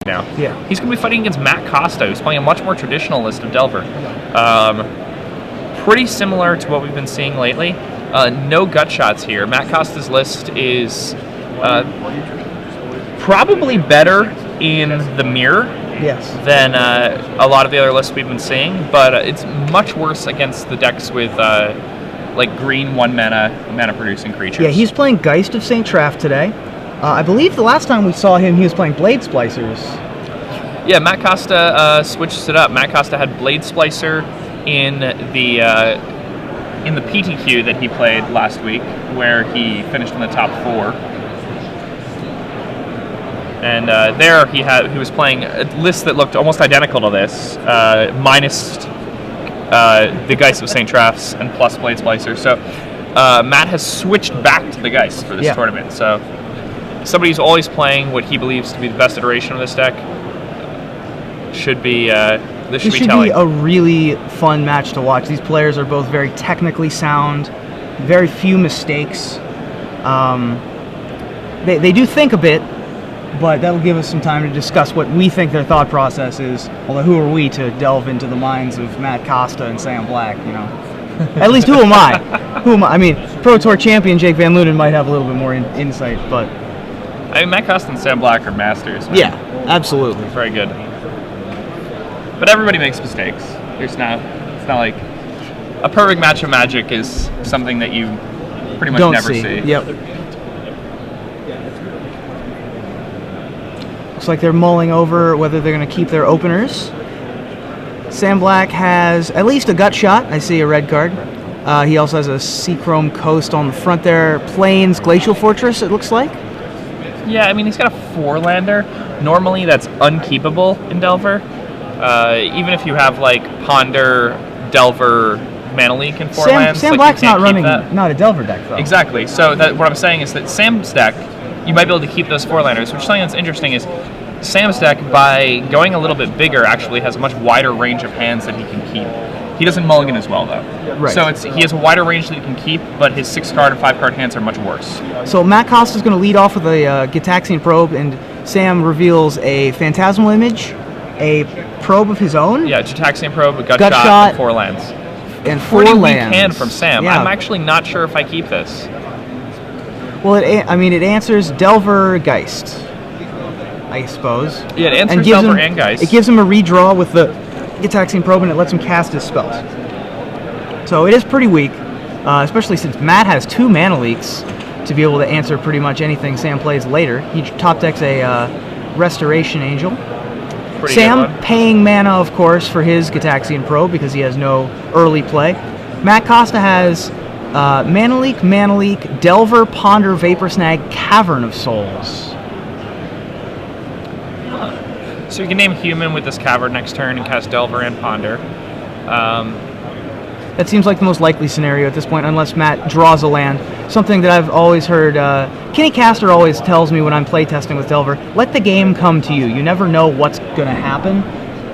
now. Yeah. He's going to be fighting against Matt Costa, who's playing a much more traditional list of Delver. Pretty similar to what we've been seeing lately. No gut shots here. Matt Costa's list is probably better in the mirror than a lot of the other lists we've been seeing, but it's much worse against the decks with like green 1 mana producing creatures. Yeah, he's playing Geist of St. Traff today. I believe the last time we saw him, he was playing Blade Splicers. Yeah, Matt Costa switches it up. Matt Costa had Blade Splicer in the PTQ that he played last week, where he finished in the top 4. And there he was playing a list that looked almost identical to this, minus the Geist of St. Traff's and plus Blade Splicer. So Matt has switched back to the Geist for this tournament. So somebody who's always playing what he believes to be the best iteration of this deck should be this should be a really fun match to watch. These players are both very technically sound, very few mistakes. They do think a bit, but that'll give us some time to discuss what we think their thought process is. Although who are we to delve into the minds of Matt Costa and Sam Black, you know? At least who am I? I mean, Pro Tour champion Jake Van Lunen might have a little bit more insight, but... I mean, Matt Costa and Sam Black are masters, man. Yeah, absolutely. Very good. But everybody makes mistakes. It's not like a perfect match of Magic is something that you pretty much never see. Yep. Looks like they're mulling over whether they're going to keep their openers. Sam Black has at least a gut shot. I see a red card. He also has a Seachrome Coast on the front there. Plains Glacial Fortress, it looks like. Yeah, I mean, he's got a 4-lander. Normally that's unkeepable in Delver. Even if you have like Ponder, Delver, Mana Leak, and 4 lands. Sam like, Black's not running not a Delver deck though. Exactly. So what I'm saying is that Sam's deck, you might be able to keep those 4-landers. Which something that's interesting is Sam's deck, by going a little bit bigger, actually has a much wider range of hands that he can keep. He doesn't mulligan as well though. Right. So he has a wider range that he can keep, but his 6-card and 5-card hands are much worse. So Matt Costa's going to lead off with a Gitaxian Probe, and Sam reveals a Phantasmal Image, a Probe of his own. Yeah, Gitaxian Probe, a Gut Shot, and 4 lands. And 4 Pretty lands. weak hand from Sam. Yeah. I'm actually not sure if I keep this. Well, it answers Delver Geist, I suppose. Yeah, it answers Delver and Geist. It gives him a redraw with the Gitaxian Probe, and it lets him cast his spells. So it is pretty weak, especially since Matt has 2 Mana Leaks to be able to answer pretty much anything Sam plays later. He top decks a Restoration Angel. Pretty Sam paying mana, of course, for his Gitaxian Probe because he has no early play. Matt Costa has Mana Leak, Delver, Ponder, Vapor Snag, Cavern of Souls. So you can name Human with this Cavern next turn and cast Delver and Ponder. That seems like the most likely scenario at this point, unless Matt draws a land. Something that I've always heard, Kenny Caster always tells me when I'm playtesting with Delver, let the game come to you. You never know what's going to happen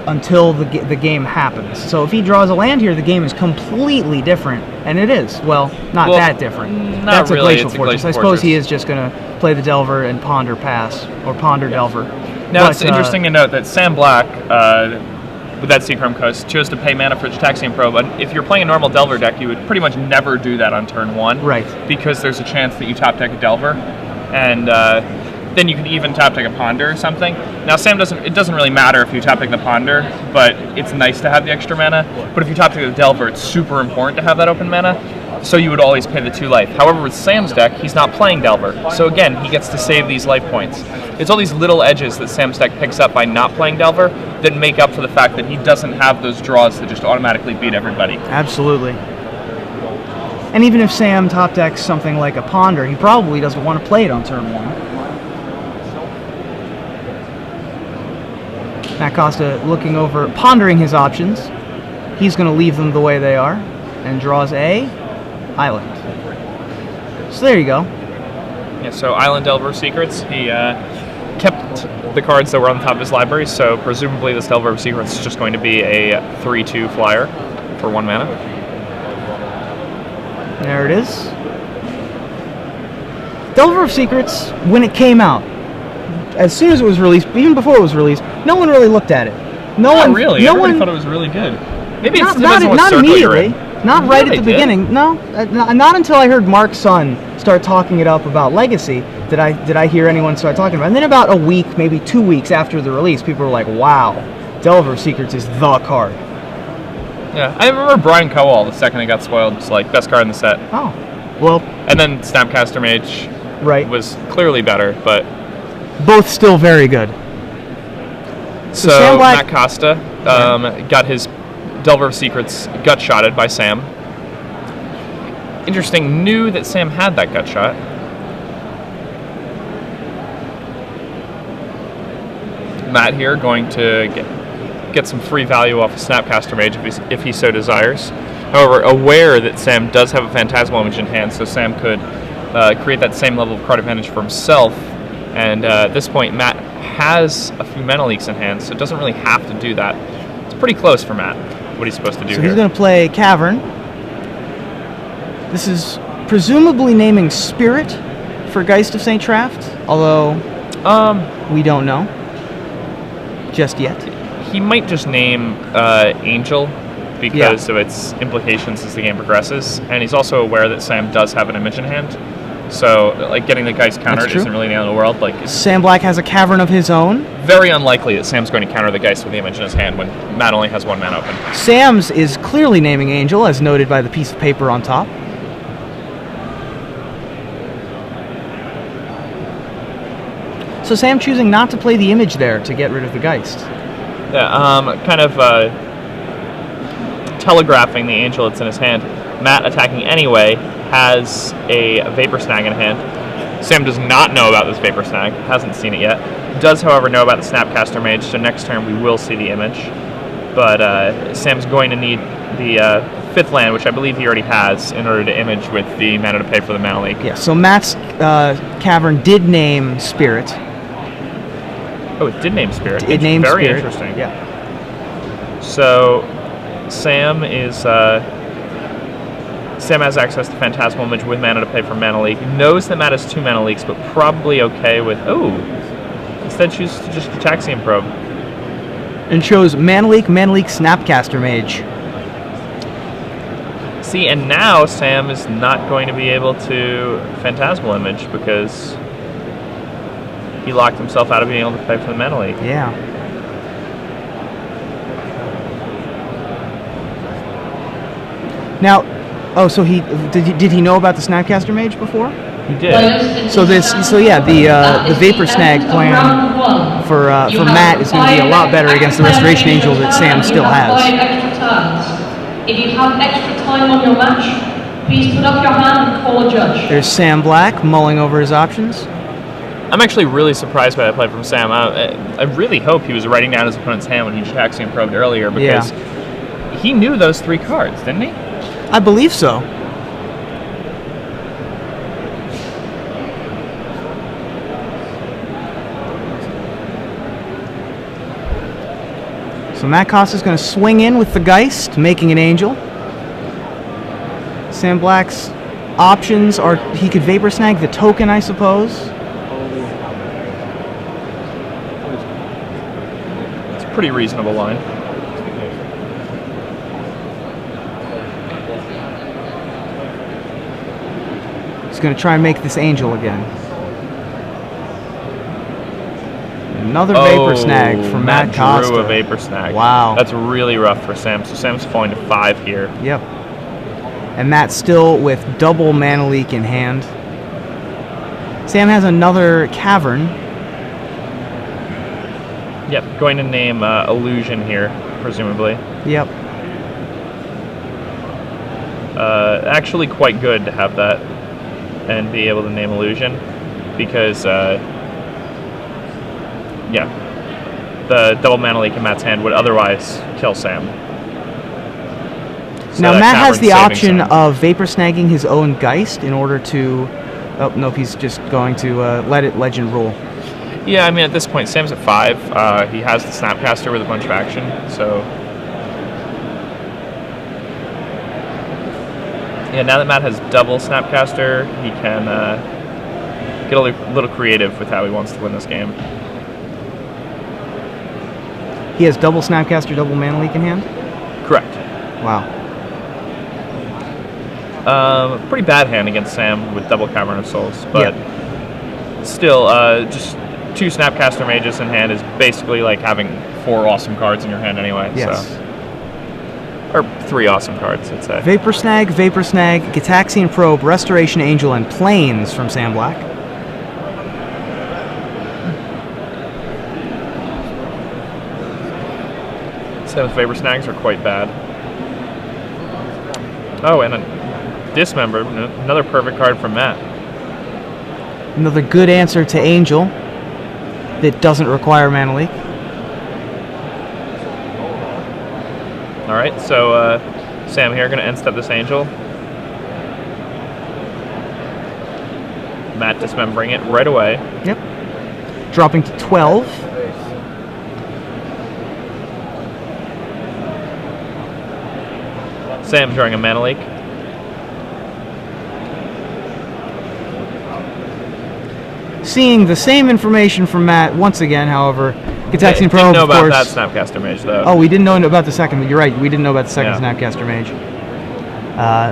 until the game happens. So if he draws a land here, the game is completely different, and it is. Well, not that different. That's really. A Glacial Fortress. I suppose he is just going to play the Delver and Ponder pass, or Ponder Delver. Now, it's interesting to note that Sam Black, with that Seachrome Coast, chose to pay mana for Gitaxian Probe. But if you're playing a normal Delver deck, you would pretty much never do that on turn 1. Right. Because there's a chance that you top deck a Delver, and then you can even top deck a Ponder or something. Now, it doesn't really matter if you top deck the Ponder, but it's nice to have the extra mana. But if you top deck the Delver, it's super important to have that open mana. So you would always pay the 2 life. However, with Sam's deck, he's not playing Delver. So again, he gets to save these life points. It's all these little edges that Sam's deck picks up by not playing Delver that make up for the fact that he doesn't have those draws that just automatically beat everybody. Absolutely. And even if Sam top decks something like a Ponder, he probably doesn't want to play it on turn 1. Matt Costa looking over, pondering his options. He's going to leave them the way they are and draws a Island. So there you go. Yeah, so Island Delver Secrets, he kept the cards that were on the top of his library, so presumably this Delver of Secrets is just going to be a 3/2 flyer for 1 mana. There it is. Delver of Secrets, when it came out, as soon as it was released, even before it was released, no one really looked at it. No one really. No Everybody one thought it was really good. Maybe not, it's depends on what not circle you're immediately. in. Not right at the did. beginning. No, not until I heard Mark's son start talking it up about Legacy did I hear anyone start talking about it. And then about a week, maybe 2 weeks after the release, people were like, wow, Delver Secrets is the card. Yeah, I remember Brian Cowell, the second it got spoiled, was like, best card in the set. Oh, well, And then Snapcaster Mage right. was clearly better, but... Both still very good. So Sam Black, Matt Costa got his Delver of Secrets gut shotted by Sam. Interesting, knew that Sam had that gut shot. Matt here going to get some free value off of Snapcaster Mage if he so desires. However, aware that Sam does have a Phantasmal Image in hand, so Sam could create that same level of card advantage for himself. And at this point, Matt has a few Mana Leaks in hand, so it doesn't really have to do that. It's pretty close for Matt, what he's supposed to do so here. he's going to play Cavern. This is presumably naming Spirit for Geist of St. Traft, although we don't know just yet. He might just name Angel because of its implications as the game progresses, and he's also aware that Sam does have an image in hand. So, like, getting the Geist countered isn't really the end of the world. Like, it's Sam Black has a Cavern of his own. very unlikely that Sam's going to counter the Geist with the image in his hand when Matt only has one mana open. Sam's is clearly naming Angel, as noted by the piece of paper on top. So Sam choosing not to play the image there to get rid of the Geist. Yeah, kind of telegraphing the Angel that's in his hand. Matt attacking anyway, has a Vapor Snag in hand. Sam does not know about this Vapor Snag, hasn't seen it yet. Does, however, know about the Snapcaster Mage, so next turn we will see the image. But Sam's going to need the fifth land, which I believe he already has, in order to image with the mana to pay for the Mana Leak. Yeah, so Matt's Cavern did name Spirit. Oh, it did name Spirit. It named Very Spirit. interesting. Yeah. So Sam is Sam has access to Phantasmal Image with mana to pay for Mana Leak. He knows that Matt has 2 Mana Leaks, but probably okay with... Oh! Instead chooses to just Ataxian Probe. And chose Mana Leak, Snapcaster Mage. See, and now Sam is not going to be able to Phantasmal Image because he locked himself out of being able to pay for the Mana Leak. Yeah. Now, oh, so did he know about the Snapcaster Mage before? He did. So the Vapor Snag plan for Matt is going to be a lot better against the Restoration Angel that Sam still has. If you have extra time on your match, please put up your hand and call a judge. There's Sam Black mulling over his options. I'm actually really surprised by that play from Sam. I really hope he was writing down his opponent's hand when he Ataxian Probed earlier because he knew those 3 cards, didn't he? I believe so. So Matt Costa's going to swing in with the Geist, making an Angel. Sam Black's options are he could Vapor Snag the token, I suppose. It's a pretty reasonable line. He's going to try and make this Angel again. Another Vapor Snag from Matt Costa. Drew a Vapor Snag. Wow. That's really rough for Sam. So Sam's falling to 5 here. Yep. And Matt still with double Mana Leak in hand. Sam has another Cavern. Yep, going to name Illusion here, presumably. Yep. Actually quite good to have that and be able to name Illusion because, the double Mana Leak in Matt's hand would otherwise kill Sam. So now Matt has Cavern's the saving option Sam. of Vapor Snagging his own Geist in order to... Oh, nope, he's just going to let it Legend rule. Yeah, I mean, at this point, Sam's at 5. He has the Snapcaster with a bunch of action, so... Yeah, now that Matt has double Snapcaster, he can get a little creative with how he wants to win this game. He has double Snapcaster, double Mana Leak in hand? Correct. Wow. Pretty bad hand against Sam with double Cavern of Souls, but still, just 2 Snapcaster Mages in hand is basically like having 4 awesome cards in your hand anyway. Yes. So. Or 3 awesome cards, I'd say. Vapor Snag, Gitaxian Probe, Restoration Angel, and Plains from Sam Black. Sam's Vapor Snags are quite bad. Oh, and a Dismembered, another perfect card from Matt. Another good answer to Angel that doesn't require Mana Leak. Alright, so Sam here, going to end step this Angel. Matt dismembering it right away. Yep. Dropping to 12. Sam drawing a Mana Leak. Seeing the same information from Matt once again, however, Gitaxian Probe, Didn't know of about course. that Snapcaster Mage, though. Oh, we didn't know about the second. You're right. We didn't know about the second Yeah. Snapcaster Mage.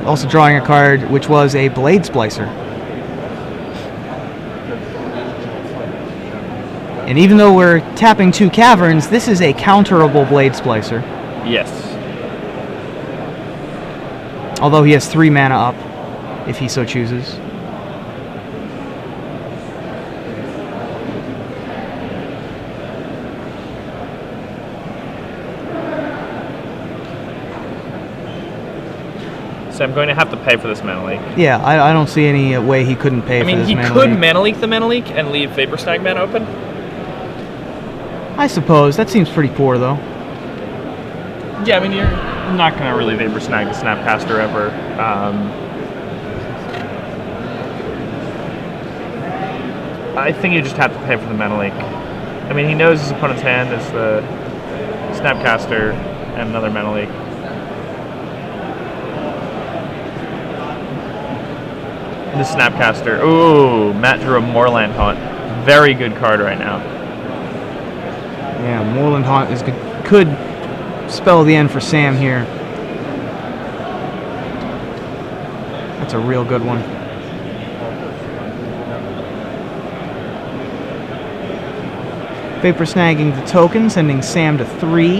Also drawing a card which was a Blade Splicer. And even though we're tapping 2 caverns, this is a counterable Blade Splicer. Yes. Although he has 3 mana up, if he so chooses. So I'm going to have to pay for this Mana Leak. Yeah, I don't see any way he couldn't pay I for mean, this he Mana could Leak. Mana Leak the Mana Leak and leave Vapor Snag mana open. I suppose. That seems pretty poor, though. Yeah, I mean, you're not going to really Vapor Snag the Snapcaster ever. I think you just have to pay for the Mana Leak. I mean, he knows his opponent's hand is the Snapcaster and another Mana Leak. The Snapcaster. Ooh, Matt drew a Moorland Haunt. Very good card right now. Yeah, Moorland Haunt is good. Could spell the end for Sam here. That's a real good one. Vapor snagging the token, sending Sam to 3.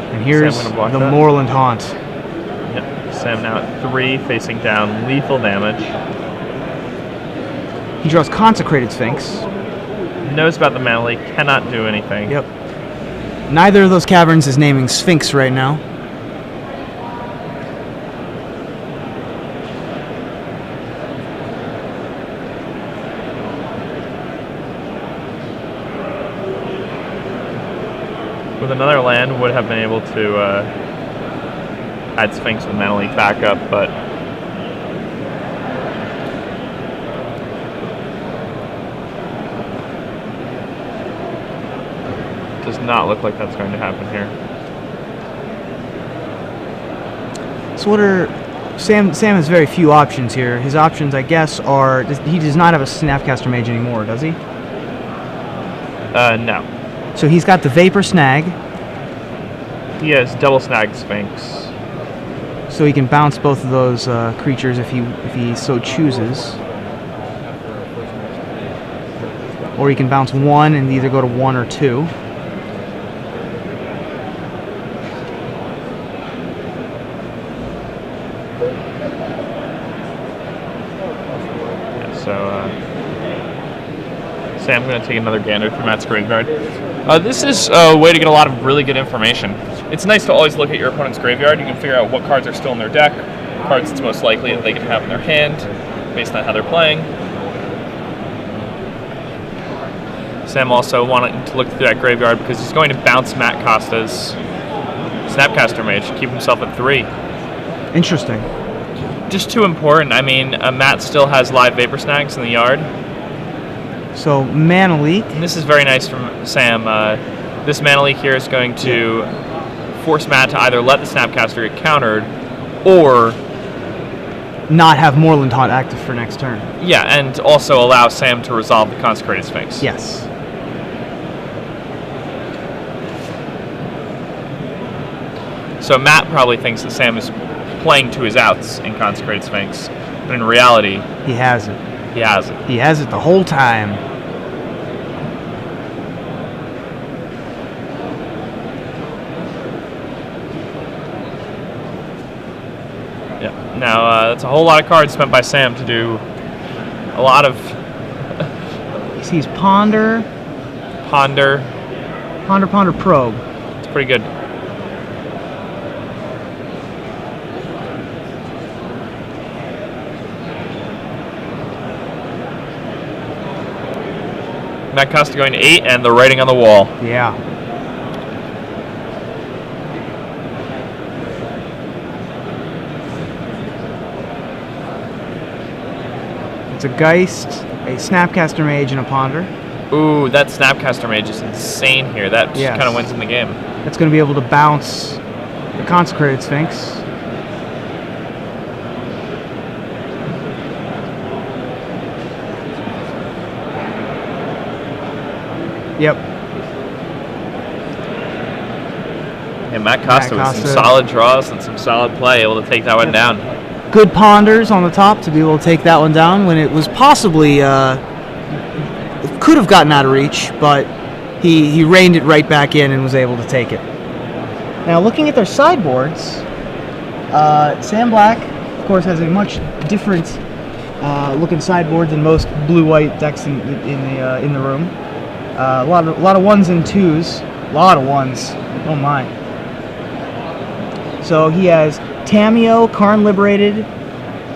And here's Sam gonna block the that? Moorland Haunt. Yep. Sam now at 3, facing down, lethal damage. He draws Consecrated Sphinx. Knows about the Mana Leak, cannot do anything. Yep. Neither of those caverns is naming Sphinx right now. With another land, would have been able to add Sphinx with Mana Leak backup, but does not look like that's going to happen here. So what are Sam has very few options here. His options, I guess, are he does not have a Snapcaster Mage anymore, does he? No. So he's got the Vapor Snag, He has double snag Sphinx. so he can bounce both of those creatures if he so chooses. Or he can bounce one and either go to 1 or 2. Yeah, so Sam's going to take another gander through Matt's graveyard. This is a way to get a lot of really good information. It's nice to always look at your opponent's graveyard. You can figure out what cards are still in their deck, cards it's most likely that they can have in their hand, based on how they're playing. Sam also wanted to look through that graveyard because he's going to bounce Matt Costa's Snapcaster Mage to keep himself at 3. Interesting. Just too important. I mean, Matt still has live Vapor Snags in the yard. So Mana Leak. And this is very nice from Sam. This Mana Leak here is going to force Matt to either let the Snapcaster get countered or not have Moorland Haunt active for next turn. Yeah, and also allow Sam to resolve the Consecrated Sphinx. Yes. So Matt probably thinks that Sam is playing to his outs in Consecrated Sphinx, but in reality, He has it. he has it. He has it the whole time. Yeah. Now, that's a whole lot of cards spent by Sam to do a lot of He sees Ponder, ponder. Ponder, Probe. It's pretty good. Matt Costa going to 8, and the writing on the wall. Yeah. It's a Geist, a Snapcaster Mage, and a Ponder. Ooh, that Snapcaster Mage is insane here. That just Yes. kind of wins in the game. That's going to be able to bounce the Consecrated Sphinx. Yep. And Matt Costa with some solid draws and some solid play, able to take that one down. Good ponders on the top to be able to take that one down when it was possibly could have gotten out of reach, but he reined it right back in and was able to take it. Now looking at their sideboards, Sam Black, of course, has a much different looking sideboard than most blue-white decks in the room. A lot of ones and twos, a lot of ones. Oh my! So he has Tameo, Karn Liberated,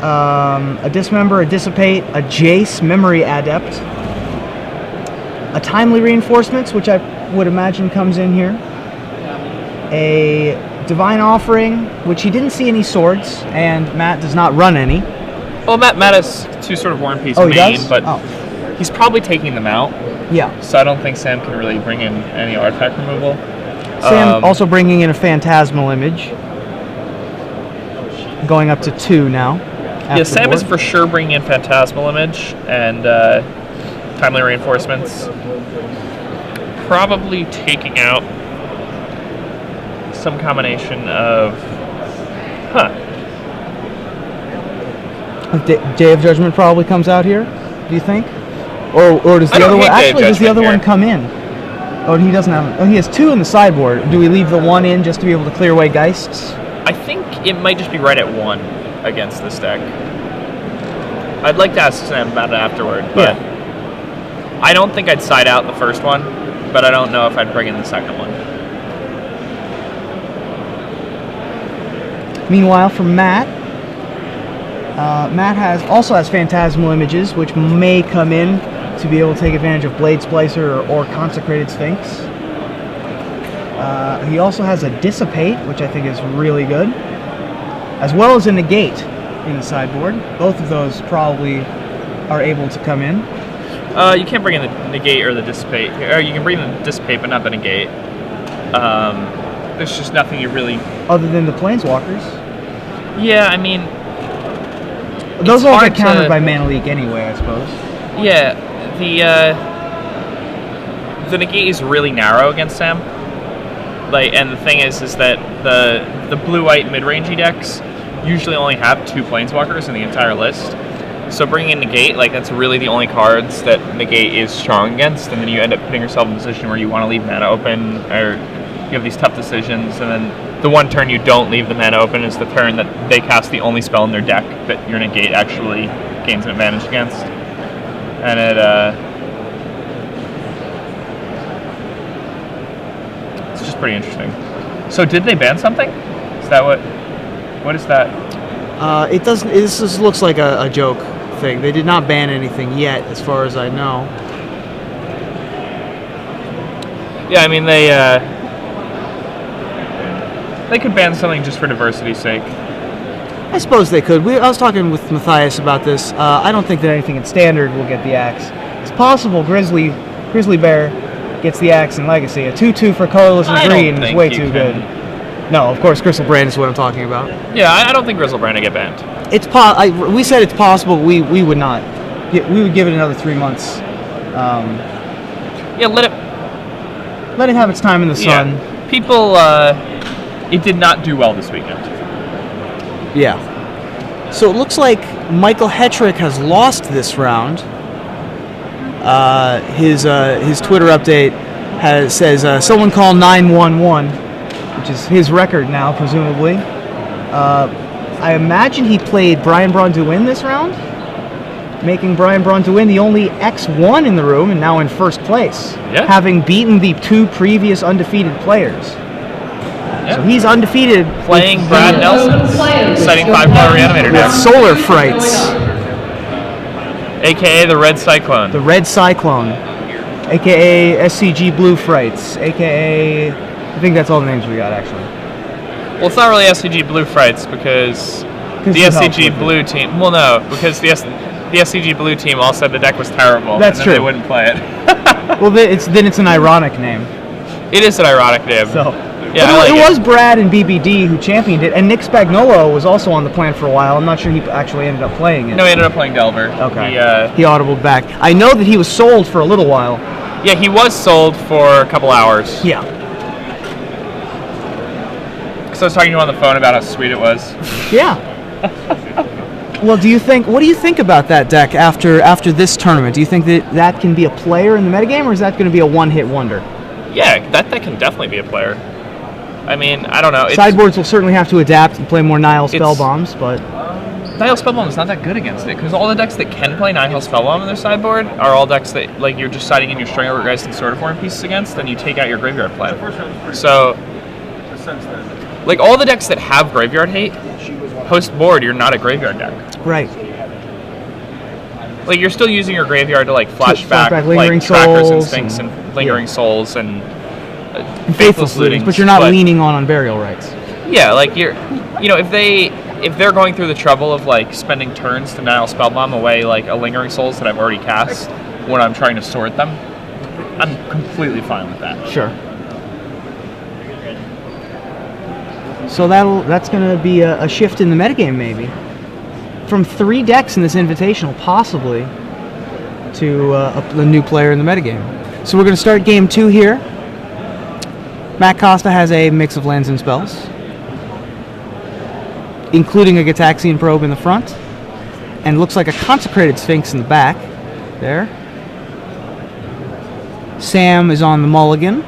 a Dismember, a Dissipate, a Jace, Memory Adept, a Timely Reinforcements, which I would imagine comes in here, a Divine Offering, which he didn't see any swords, and Matt does not run any. Well, Matt has 2 sort of War and Peace Oh, he main, does? but Oh. he's probably taking them out. Yeah. So I don't think Sam can really bring in any artifact removal. Sam also bringing in a Phantasmal Image, going up to 2 now. Yeah, Sam is for sure bringing in Phantasmal Image and Timely Reinforcements. Probably taking out some combination of... Day of Judgment probably comes out here, do you think? Or does I the don't other one hate Day of actually does the Judgment other one here. come in? Oh, he doesn't have. Oh, he has 2 in the sideboard. Do we leave the 1 in just to be able to clear away Geists? I think it might just be right at 1 against this deck. I'd like to ask Sam about it afterward, but I don't think I'd side out the first one, but I don't know if I'd bring in the second one. Meanwhile, for Matt, Matt also has Phantasmal Images, which may come in to be able to take advantage of Blade Splicer or Consecrated Sphinx. He also has a Dissipate, which I think is really good, as well as a Negate in the sideboard. Both of those probably are able to come in. You can't bring in the Negate or the Dissipate. Or you can bring in the Dissipate, but not the Negate. There's just nothing you really... Other than the Planeswalkers. Yeah, I mean... Those all hard get countered to- by Mana Leak anyway, I suppose. Yeah, the Negate is really narrow against Sam. And the thing is that the blue-white mid-rangey decks usually only have 2 Planeswalkers in the entire list. So bringing in Negate, that's really the only cards that Negate is strong against, and then you end up putting yourself in a position where you want to leave mana open, or you have these tough decisions, and then the one turn you don't leave the mana open is the turn that they cast the only spell in their deck that your Negate actually gains an advantage against. And it's just pretty interesting. So did they ban something? Is that what is that? It doesn't. This just looks like a joke thing. They did not ban anything yet, as far as I know. Yeah, I mean they could ban something just for diversity's sake. I suppose they could. I was talking with Matthias about this. I don't think that anything in Standard will get the axe. It's possible Grizzly Bear gets the axe in Legacy. A 2/2 for colorless and green is way too good. No, of course, Griselbrand is what I'm talking about. Yeah, I don't think Griselbrand will get banned. We said it's possible. We would not. We would give it another 3 months. Yeah, Let it have its time in the sun. Yeah. People, it did not do well this weekend. Yeah. So it looks like Michael Hetrick has lost this round. His Twitter update says someone call 911, which is his record now, presumably. I imagine he played Brian Braun-Duin this round, making Brian Braun-Duin the only X1 in the room and now in first place, having beaten the 2 previous undefeated players. So he's undefeated. Playing Brad Nelson, citing 5-power reanimator deck. With Solar Frights. AKA the Red Cyclone. The Red Cyclone. AKA SCG Blue Frights. AKA, I think that's all the names we got, actually. Well, it's not really SCG Blue Frights because the SCG Blue team. Well, no, because the SCG Blue team all said the deck was terrible. That's and true. They wouldn't play it. Well, then it's an ironic name. It is an ironic name. So. Yeah, it was Brad and BBD who championed it, and Nick Spagnolo was also on the plan for a while. I'm not sure he actually ended up playing it. No, he ended up playing Delver. Okay. He audibled back. I know that he was sold for a little while. Yeah, he was sold for a couple hours. Yeah. Because I was talking to him on the phone about how sweet it was. Yeah. Well, what do you think about that deck after this tournament? Do you think that can be a player in the metagame, or is that going to be a one-hit wonder? Yeah, that can definitely be a player. I mean, I don't know. Sideboards will certainly have to adapt and play more Nihil Spellbombs, but... Nihil Spellbomb is not that good against it, because all the decks that can play Nihil Spellbomb in their sideboard are all decks that, like, you're just siding in your Stranglegeist and Sword of Form pieces against, and you take out your Graveyard Plan. So, like, all the decks that have Graveyard Hate, post-board, you're not a Graveyard deck. Right. Like, you're still using your Graveyard to, like, flashback Lingering like, Trackers and Souls Sphinx and Lingering Souls and Faithless Lootings, but you're not leaning on Burial Rites. Yeah, like if they're going through the trouble of like spending turns to Nihil Spellbomb away like a Lingering Souls that I've already cast when I'm trying to sort them, I'm completely fine with that. Sure. So that's going to be a shift in the metagame maybe. From 3 decks in this invitational, possibly, to a new player in the metagame. So we're going to start game 2 here. Matt Costa has a mix of lands and spells, including a Gitaxian Probe in the front, and looks like a Consecrated Sphinx in the back. There. Sam is on the mulligan.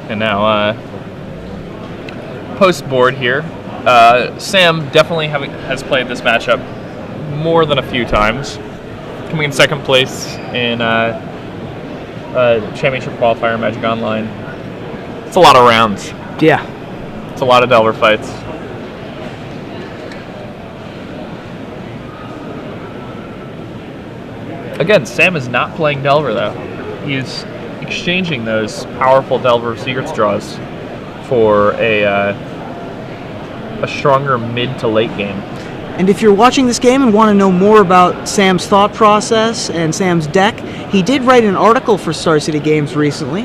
And now, post-board here, Sam definitely has played this matchup more than a few times, coming in second place in Championship Qualifier Magic Online. It's a lot of rounds. Yeah. It's a lot of Delver fights. Again, Sam is not playing Delver, though. He's exchanging those powerful Delver Secrets draws for a stronger mid to late game. And if you're watching this game and want to know more about Sam's thought process and Sam's deck, he did write an article for Star City Games recently.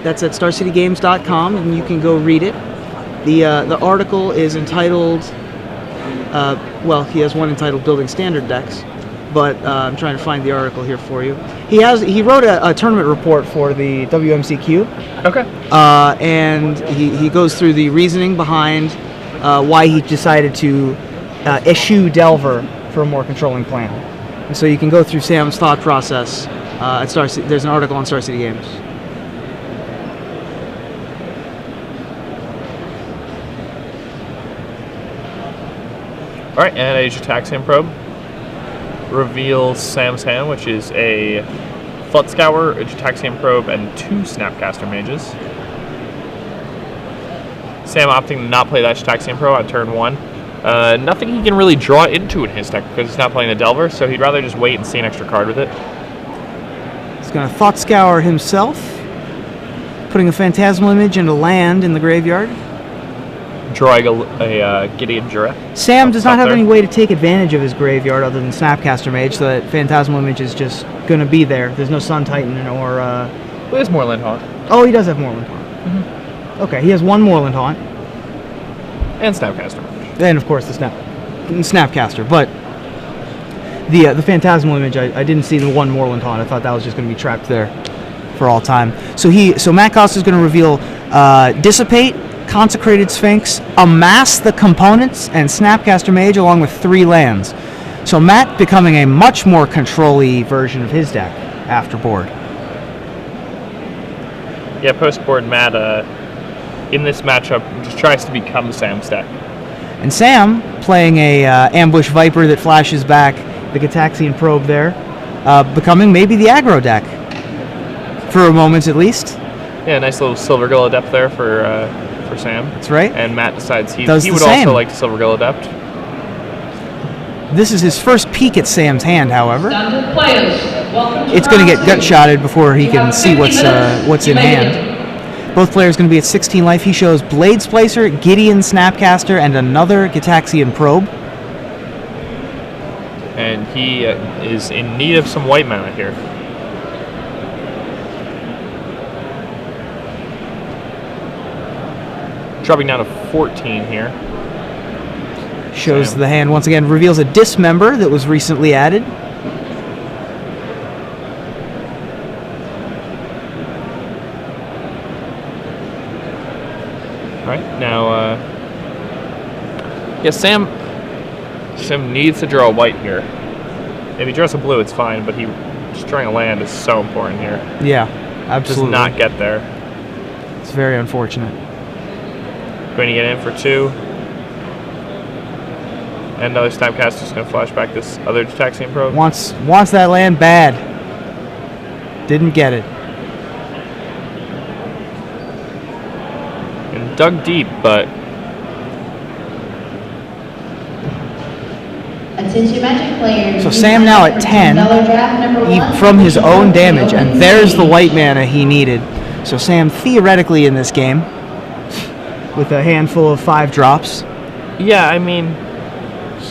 That's at starcitygames.com, and you can go read it. The article is entitled, he has one entitled Building Standard Decks, but I'm trying to find the article here for you. He wrote a tournament report for the WMCQ. Okay. And he goes through the reasoning behind why he decided to eschew Delver for a more controlling plan. And so you can go through Sam's thought process at there's an article on Star City Games. Alright, and a Gitaxian Probe reveals Sam's hand, which is a Flood Scour, a Gitaxian Probe, and 2 Snapcaster Mages. Sam opting to not play that Gitaxian Probe on turn 1. Nothing he can really draw into in his deck because he's not playing the Delver, so he'd rather just wait and see an extra card with it. He's going to Thought Scour himself, putting a Phantasmal Image and a land in the graveyard. Drawing a Gideon Jureth. Sam does not have any way to take advantage of his graveyard other than Snapcaster Mage, so that Phantasmal Image is just going to be there. There's no Sun Titan or Well, there's Moorland Haunt. Oh, he does have Moorland Haunt. Okay, he has one Moorland Haunt. And Snapcaster. And, of course, the Snapcaster. But the Phantasmal image, I didn't see the one Moorland Haunt. I thought that was just going to be trapped there for all time. So Matt Costa is going to reveal Dissipate, Consecrated Sphinx, Amass the Components, and Snapcaster Mage along with 3 lands. So Matt becoming a much more control-y version of his deck after board. Yeah, post-board Matt, in this matchup, just tries to become Sam's deck. And Sam playing a Ambush Viper that flashes back the Gitaxian Probe there, becoming maybe the aggro deck. For a moment at least. Yeah, nice little Silver Gill Adept there for Sam. That's right. And Matt decides he Does would the same. also like to Silver Gill Adept. This is his first peek at Sam's hand, however. Standard players, welcome to It's going to get round gut two. shotted before he You can have see 50 minutes what's to in make hand. it. Both players going to be at 16 life. He shows Blade Splicer, Gideon Snapcaster, and another Gitaxian Probe. And he is in need of some white mana here. Dropping down to 14 here. Shows Sam. the hand once again, reveals a Dismember that was recently added. Alright, now, yeah, Sam needs to draw a white here. If he draws a blue, it's fine, but just drawing a land is so important here. Yeah, Does absolutely. not get there. It's very unfortunate. Going to get in for 2. And another Snapcaster's going to flash back this other Gitaxian Probe. Wants that land bad. Didn't get it. And dug deep, but Attention Magic players. So Sam now at 10, from his own damage, and there's the white mana he needed. So Sam theoretically in this game, with a handful of 5 drops. yeah, I mean,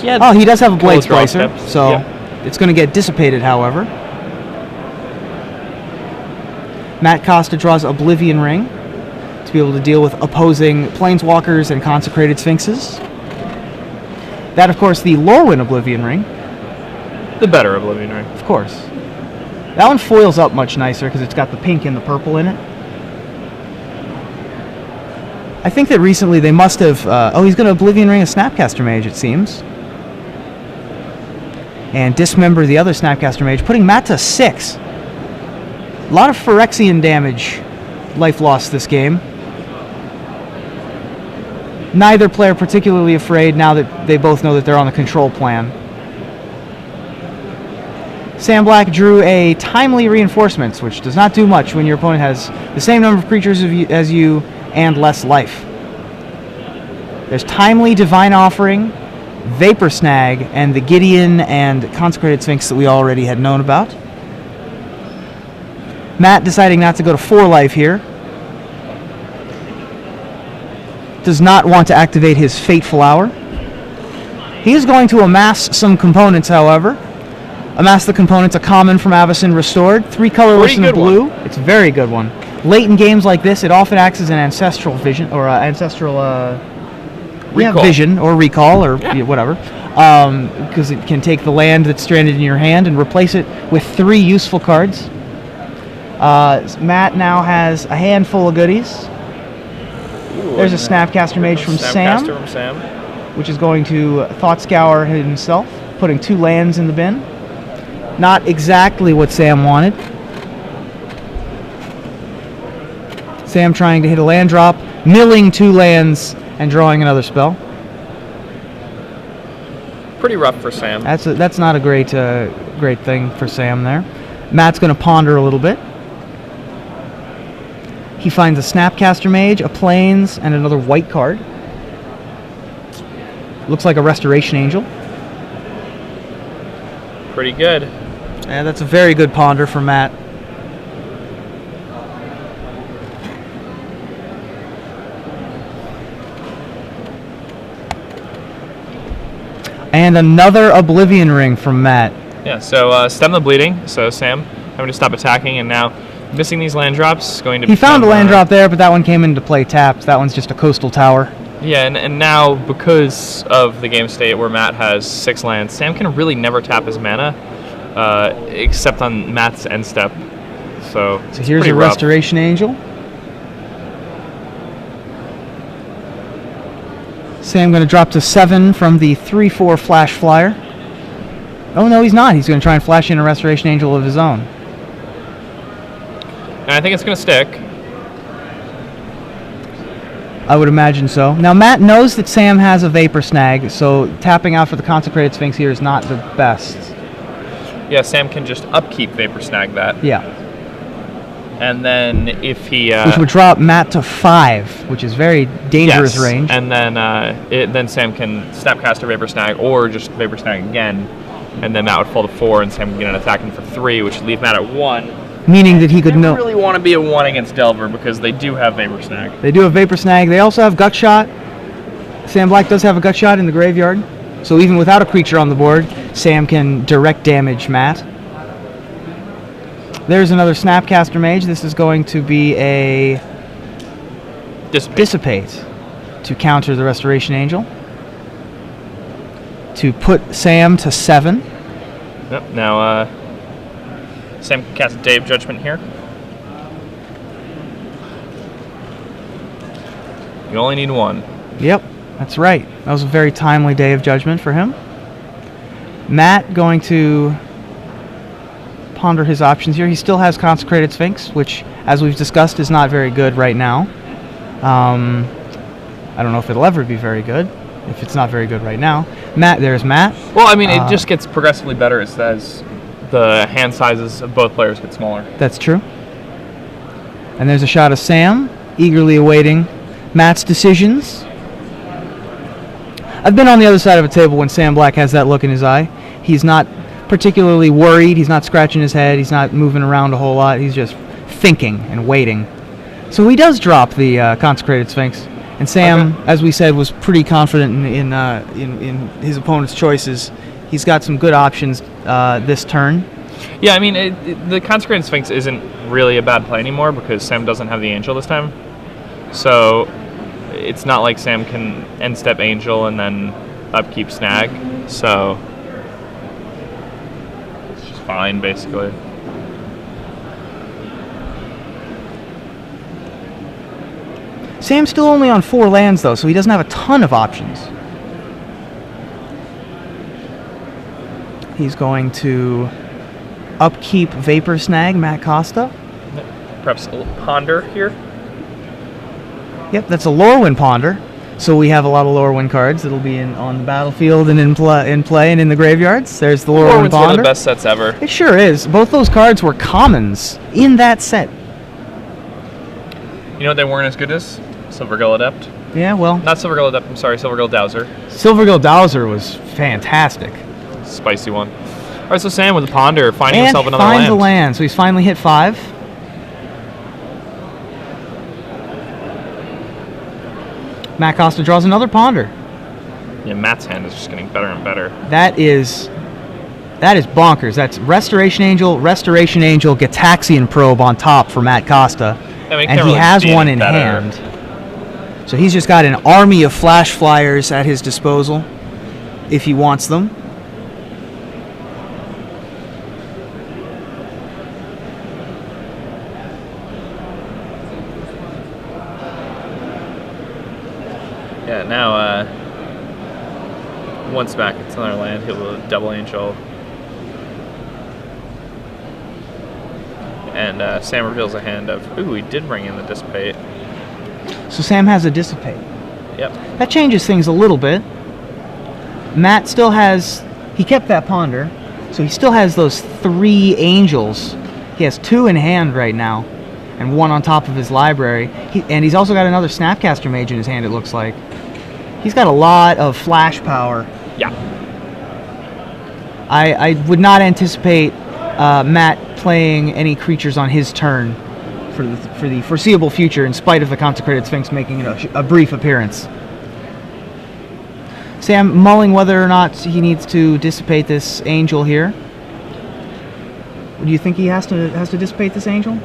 He does have a Blade draw Splicer, steps, so yeah. it's going to get dissipated, however. Matt Costa draws Oblivion Ring to be able to deal with opposing Planeswalkers and Consecrated Sphinxes. That, of course, the Lorwyn Oblivion Ring, the better Oblivion Ring. of course. That one foils up much nicer because it's got the pink and the purple in it. I think that recently they must have... he's going to Oblivion Ring a Snapcaster Mage, it seems. And dismember the other Snapcaster Mage, putting Matt to 6. A lot of Phyrexian damage, life lost this game. Neither player particularly afraid now that they both know that they're on the control plan. Sam Black drew a Timely Reinforcements, which does not do much when your opponent has the same number of creatures as you and less life. There's Timely Divine Offering, Vapor Snag, and the Gideon and Consecrated Sphinx that we already had known about. Matt deciding not to go to 4 life here. Does not want to activate his Fateful Hour. He is going to amass some components, however. Amass the Components, a common from Avacyn Restored. 3 colorless and a blue. It's a very good one. Late in games like this, it often acts as an ancestral vision, or ancestral Recall. vision, or recall, or whatever. Because it can take the land that's stranded in your hand and replace it with 3 useful cards. Matt now has a handful of goodies. Ooh, There's a Snapcaster Mage from Sam, Snapcaster from Sam. which is going to Thought Scour himself, putting 2 lands in the bin. Not exactly what Sam wanted. Sam trying to hit a land drop, milling 2 lands, and drawing another spell. Pretty rough for Sam. That's not a great thing for Sam there. Matt's going to ponder a little bit. He finds a Snapcaster Mage, a Plains, and another white card. Looks like a Restoration Angel. Pretty good. Yeah, that's a very good ponder for Matt. And another Oblivion Ring from Matt. Yeah, so stem the bleeding. So Sam having to stop attacking, and now Missing these land drops, going to He found a become, land drop there, but that one came into play tapped. That one's just a coastal tower. Yeah, and now, because of the game state where Matt has 6 lands, Sam can really never tap his mana, except on Matt's end step. So here's pretty a rough. Restoration Angel. Sam going to drop to 7 from the 3/4 Flash Flyer. Oh, no, he's not. He's going to try and flash in a Restoration Angel of his own. And I think it's going to stick. I would imagine so. Now, Matt knows that Sam has a Vapor Snag, so tapping out for the Consecrated Sphinx here is not the best. Yeah, Sam can just upkeep Vapor Snag that. Yeah. And then if he... which would drop Matt to 5, which is very dangerous yes, range. And then then Sam can Snapcaster Vapor Snag or just Vapor Snag again, and then Matt would fall to 4, and Sam can get an attack in for 3, which would leave Matt at 1. Meaning that he could don't really want to be a 1 against Delver because they do have Vapor Snag. They do have Vapor Snag. They also have Gut Shot. Sam Black does have a Gut Shot in the graveyard. So even without a creature on the board, Sam can direct damage Matt. There's another Snapcaster Mage. This is going to be a Dissipate to counter the Restoration Angel. To put Sam to 7. Yep, now Sam can cast Day of Judgment here. You only need 1. Yep, that's right. That was a very timely Day of Judgment for him. Matt going to ponder his options here. He still has Consecrated Sphinx, which, as we've discussed, is not very good right now. I don't know if it'll ever be very good, if it's not very good right now. There's Matt. Well, I mean, it just gets progressively better as the hand sizes of both players get smaller. That's true. And there's a shot of Sam, eagerly awaiting Matt's decisions. I've been on the other side of a table when Sam Black has that look in his eye. He's not particularly worried. He's not scratching his head. He's not moving around a whole lot. He's just thinking and waiting. So he does drop the Consecrated Sphinx. And Sam, as we said, was pretty confident in his opponent's choices. He's got some good options this turn. Yeah, I mean, the Consecrated Sphinx isn't really a bad play anymore because Sam doesn't have the Angel this time. So it's not like Sam can end step Angel and then upkeep Snag. So it's just fine, basically. Sam's still only on 4 lands, though, so he doesn't have a ton of options. He's going to upkeep Vapor Snag, Matt Costa. Perhaps a little Ponder here. Yep, that's a Lorwyn Ponder. So we have a lot of Lorwyn cards that'll be on the battlefield and in play and in the graveyards. There's the Lorwyn Ponder. One of the best sets ever. It sure is. Both those cards were commons in that set. You know what they weren't as good as? Silvergill Adept. Yeah, well, Not Silvergill Adept, I'm sorry, Silvergill Dowser. Silvergill Dowser was fantastic. Spicy one. Alright, so Sam with the Ponder, finding And himself another finds land. the land, so he's finally hit 5. Matt Costa draws another Ponder. Yeah, Matt's hand is just getting better and better. That is bonkers. That's Restoration Angel, Gataxian Probe on top for Matt Costa. I mean, And he really has be one any in better. hand. So he's just got an army of Flash Flyers at his disposal if he wants them. Yeah, now, once back, it's another land. He'll do a double Angel. And Sam reveals a hand of, ooh, he did bring in the Dissipate. So Sam has a Dissipate. Yep. That changes things a little bit. Matt still has, he kept that Ponder, so he still has those 3 Angels. He has 2 in hand right now, and 1 on top of his library. And he's also got another Snapcaster Mage in his hand, it looks like. He's got a lot of flash power. Yeah. I would not anticipate Matt playing any creatures on his turn for the foreseeable future, in spite of the Consecrated Sphinx making a brief appearance. Sam mulling whether or not he needs to dissipate this Angel here. Do you think he has to dissipate this Angel?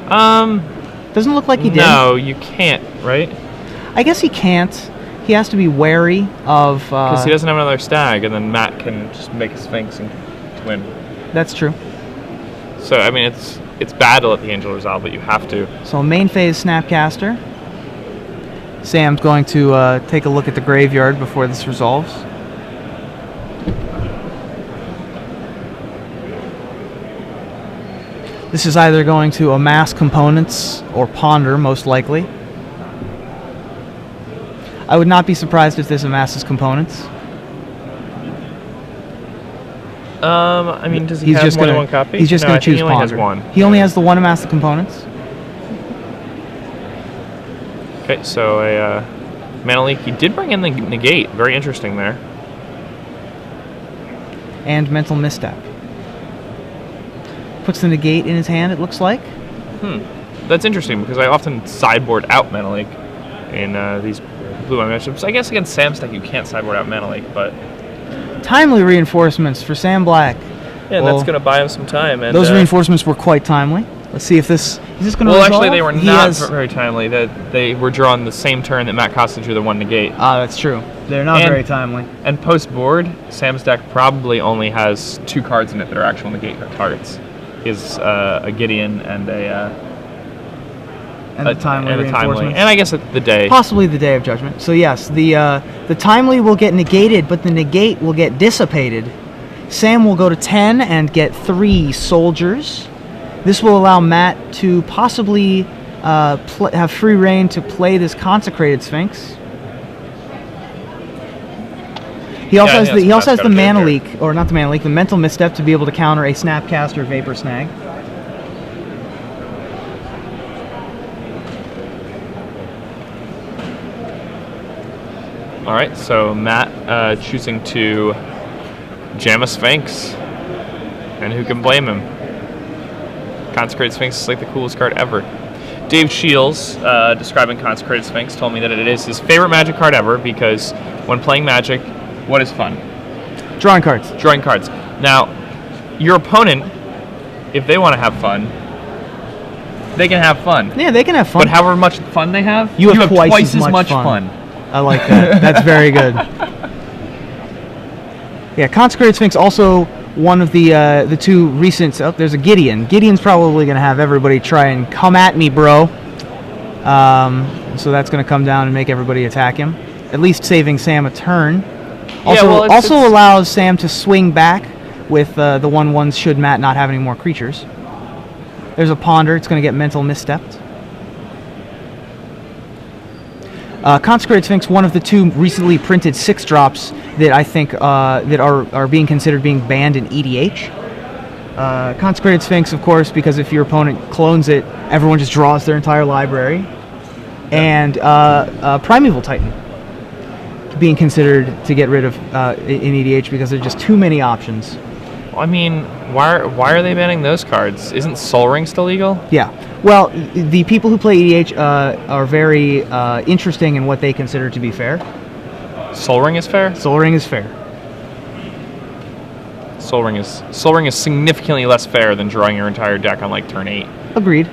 Doesn't look like he did. No, you can't, right? I guess he can't. He has to be wary of... Because he doesn't have another stag, and then Matt can just make a Sphinx and win. That's true. So, I mean, it's bad to let the Angel resolve, but you have to. So main phase Snapcaster. Sam's going to take a look at the graveyard before this resolves. This is either going to amass components or ponder, most likely. I would not be surprised if this amasses components. I mean, does he have more than one copy? He's just going to choose he only ponder. has one. He only has the one amass the components. Okay, so a mana leak. He did bring in the negate. Very interesting there. And mental misstep. Puts the negate in his hand, it looks like. That's interesting because I often sideboard out mana leak in these blue-eye matchups. I guess against Sam's deck you can't sideboard out mana leak, but Timely reinforcements for Sam Black. yeah, Well, that's going to buy him some time. And those reinforcements were quite timely. Let's see if this is this going to well, resolve? actually, they were He not has- very timely. That they were drawn the same turn that Matt Costa drew the one negate. that's true. They're not And- very timely. And post board, Sam's deck probably only has 2 cards in it that are actual negate targets. Is a Gideon and a And the timely reinforcements. and I guess the day. Possibly the Day of Judgment. So yes, the timely will get negated, but the negate will get dissipated. Sam will go to 10 and get 3 soldiers. This will allow Matt to possibly have free reign to play this consecrated Sphinx. He also Yeah, has the that's gotta be mana there. leak, or not the mana leak, the mental misstep to be able to counter a Snapcaster Vapor Snag. All right, so Matt choosing to jam a Sphinx, and who can blame him? Consecrated Sphinx is like the coolest card ever. Dave Shields, describing Consecrated Sphinx, told me that it is his favorite Magic card ever because when playing Magic, what is fun? Drawing cards. Drawing cards. Now, your opponent, if they want to have fun, they can have fun. Yeah, they can have fun. But however much fun they have, You have twice as as much much fun. I like that. That's very good. Yeah, Consecrated Sphinx also one of the 2 recent. Oh, there's a Gideon. Gideon's probably going to have everybody try and come at me, bro. So that's going to come down and make everybody attack him. At least saving Sam a turn. Also, well, it's- allows Sam to swing back with the 1/1s should Matt not have any more creatures. There's a Ponder. It's going to get mental misstepped. Consecrated Sphinx, one of the 2 recently printed 6-drops that I think that are being considered being banned in EDH. Consecrated Sphinx, of course, because if your opponent clones it, everyone just draws their entire library. And Primeval Titan being considered to get rid of in EDH because there are just too many options. I mean, why are they banning those cards? Isn't Sol Ring still legal? Yeah. Well, the people who play EDH are very interesting in what they consider to be fair. Sol Ring is fair? Sol Ring is fair. Sol Ring is significantly less fair than drawing your entire deck on like turn 8. Agreed.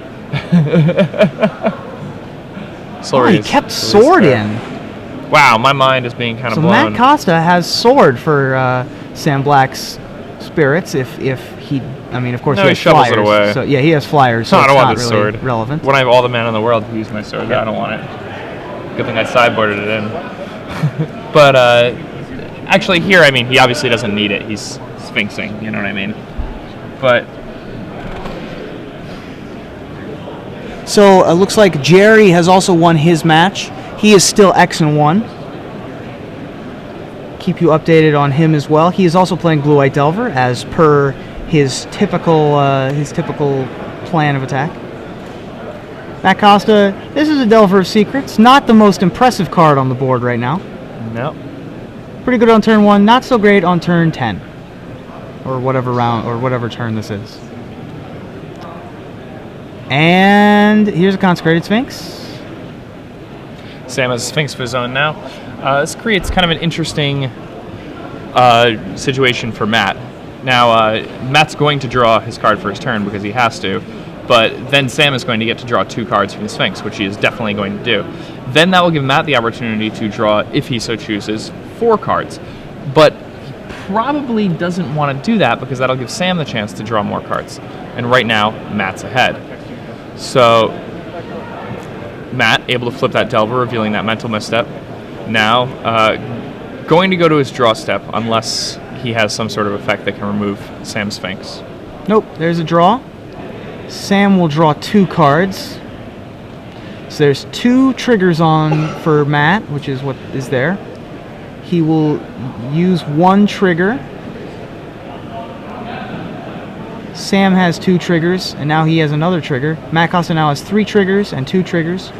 Sol Oh, Ring he is kept at least sword fair. in. Wow, my mind is being kind of So blown. Matt Costa has sword for Sam Black's spirits. If he, I mean, of course No, he he has shovels flyers. it away. So yeah, he has flyers. So No, I it's don't want not this really sword. relevant. When I have all the mana in the world to use my sword, I don't want it. Good thing I sideboarded it in. But actually here, I mean, he obviously doesn't need it. He's sphinxing, you know what I mean? But So it looks like Jerry has also won his match. He is still X-1. Keep you updated on him as well. He is also playing Blue-White Delver as per his typical plan of attack. Matt Costa, this is a Delver of Secrets. Not the most impressive card on the board right now. no. Pretty good on turn 1, not so great on turn 10. Or whatever round, or whatever turn this is. And here's a Consecrated Sphinx. Sam has Sphinx of his own now. This creates kind of an interesting situation for Matt. Now, Matt's going to draw his card for his turn because he has to. but then Sam is going to get to draw 2 cards from the Sphinx, which he is definitely going to do. Then that will give Matt the opportunity to draw, if he so chooses, 4 cards. But he probably doesn't want to do that because that'll give Sam the chance to draw more cards. And right now, Matt's ahead. So, Matt able to flip that Delver, revealing that mental misstep. Now, going to go to his draw step unless he has some sort of effect that can remove Sam's Sphinx. Nope, there's a draw. Sam will draw 2 cards. So there's 2 triggers on for Matt, which is what is there. He will use 1 trigger. Sam has 2 triggers, and now he has another trigger. Matt Costa now has 3 triggers and 2 triggers.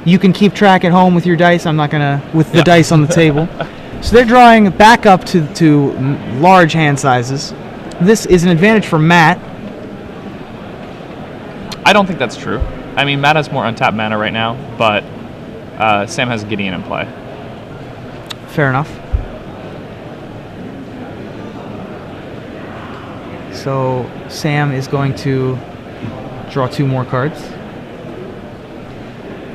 You can keep track at home with your dice. I'm not gonna with the dice on the table. So they're drawing back up to large hand sizes. This is an advantage for Matt. I don't think that's true. I mean, Matt has more untapped mana right now, but Sam has Gideon in play. Fair enough. So Sam is going to draw 2 more cards.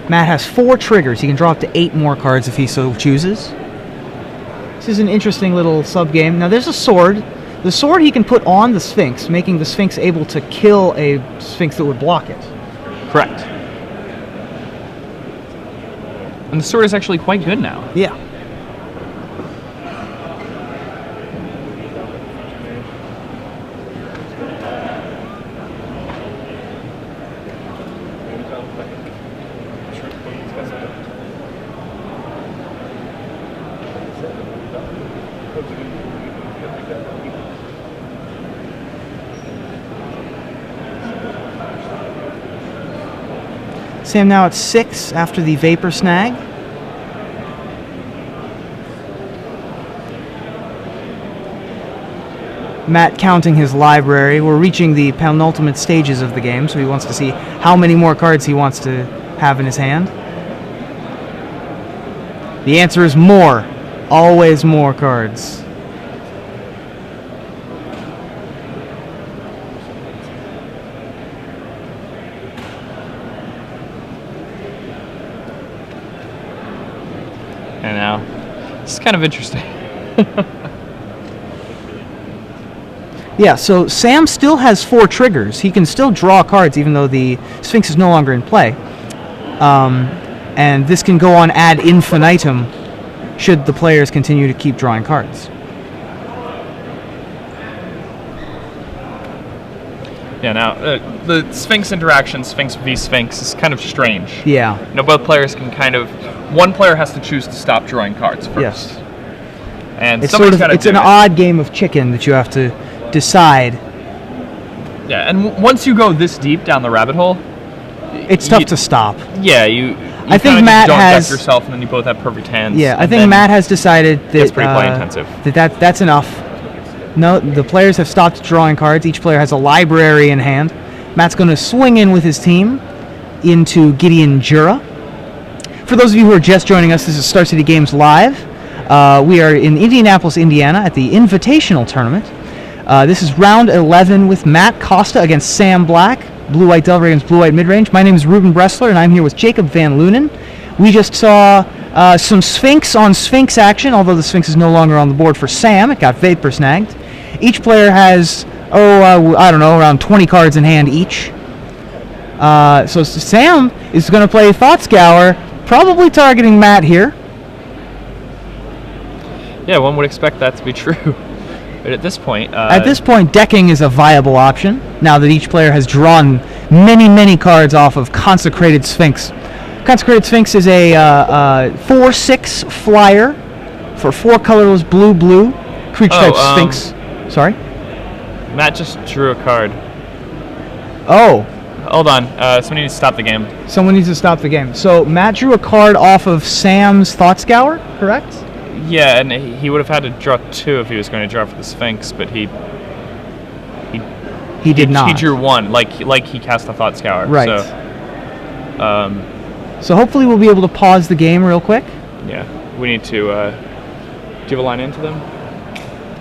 Matt has 4 triggers. He can draw up to 8 more cards if he so chooses. This is an interesting little sub-game. Now there's a sword. The sword he can put on the Sphinx, making the Sphinx able to kill a Sphinx that would block it. Correct. And the sword is actually quite good now. Yeah. Sam now at 6 after the Vapor Snag. Matt counting his library. We're reaching the penultimate stages of the game, so he wants to see how many more cards he wants to have in his hand. The answer is more. Always more cards. And now, it's kind of interesting. Yeah, so Sam still has 4 triggers. He can still draw cards even though the Sphinx is no longer in play. And this can go on ad infinitum should the players continue to keep drawing cards. Yeah, now, the Sphinx interaction, Sphinx v Sphinx, is kind of strange. Yeah. You know, both players can kind of... One player has to choose to stop drawing cards first. Yes. And It's somebody's sort of, got to it's do an it. odd game of chicken that you have to decide. Yeah, and once you go this deep down the rabbit hole... It's tough to stop. Yeah, you I think kinda Matt don't has... deck yourself, and then you both have perfect hands. Yeah, I and think then Matt has decided that it's pretty play intensive. that's enough. No, the players have stopped drawing cards. Each player has a library in hand. Matt's going to swing in with his team into Gideon Jura. For those of you who are just joining us, this is Star City Games Live. We are in Indianapolis, Indiana at the Invitational Tournament. This is round 11 with Matt Costa against Sam Black. Blue-White Delver against Blue-White Midrange. My name is Ruben Bressler, and I'm here with Jacob Van Lunen. We just saw some Sphinx on Sphinx action, although the Sphinx is no longer on the board for Sam. It got Vapor Snagged. Each player has, I don't know, around 20 cards in hand each. So Sam is going to play Thought Scour, probably targeting Matt here. Yeah, one would expect that to be true. But at this point... At this point, decking is a viable option, now that each player has drawn many, many cards off of Consecrated Sphinx. Consecrated Sphinx is a 4/6 flyer for 4 colorless blue creature type Sphinx. Sorry? Matt just drew a card. Oh. Hold on. Somebody needs to stop the game. Someone needs to stop the game. So Matt drew a card off of Sam's Thought Scour, correct? Yeah, and he would have had to draw 2 if he was going to draw for the Sphinx, but he did not. He drew 1, like he cast a Thought Scour. Right. So, so hopefully we'll be able to pause the game real quick. yeah, we need to... do you have a line into them?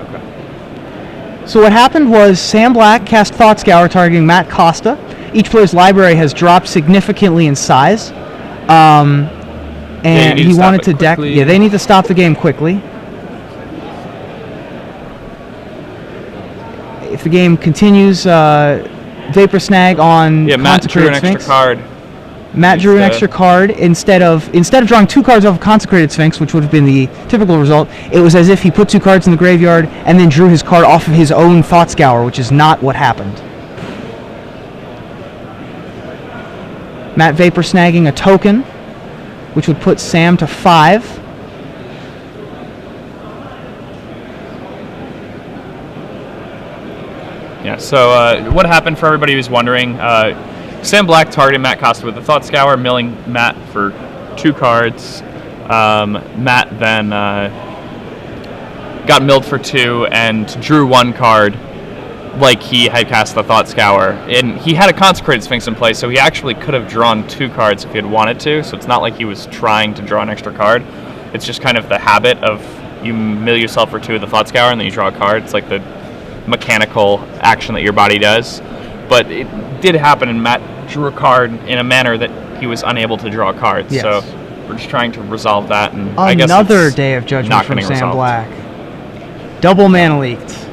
Okay. So what happened was Sam Black cast Thought Scour targeting Matt Costa. each player's library has dropped significantly in size, and he wanted to deck. Yeah, they need to stop the game quickly. If the game continues, Vapor Snag on Matt drew an Consecrated extra Sphinx. card. Matt drew an extra card instead of drawing 2 cards off of Consecrated Sphinx, which would have been the typical result. It was as if he put 2 cards in the graveyard and then drew his card off of his own Thought Scour, which is not what happened. Matt Vapor Snagging a token, which would put Sam to 5. Yeah, so what happened for everybody who's wondering, Sam Black targeted Matt Costa with the Thought Scour, milling Matt for 2 cards. Matt then got milled for 2 and drew 1 card like he had cast the Thought Scour. And he had a Consecrated Sphinx in play, so he actually could have drawn 2 cards if he had wanted to, so it's not like he was trying to draw an extra card. It's just kind of the habit of you mill yourself for 2 with the Thought Scour and then you draw a card. It's like the mechanical action that your body does. But it did happen, and Matt drew a card in a manner that he was unable to draw cards. Yes. So we're just trying to resolve that. And I guess Another it's day of judgment not from getting Sam resolved. Black. Double mana leaked.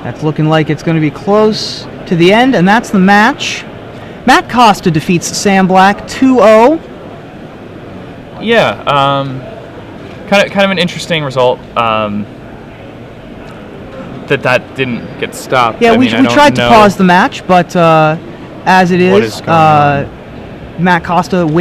That's looking like it's going to be close to the end, and that's the match. Matt Costa defeats Sam Black 2-0. Yeah, kind of an interesting result. That didn't get stopped. Yeah, I we don't tried to know pause the match, but as it what is is going on. Matt Costa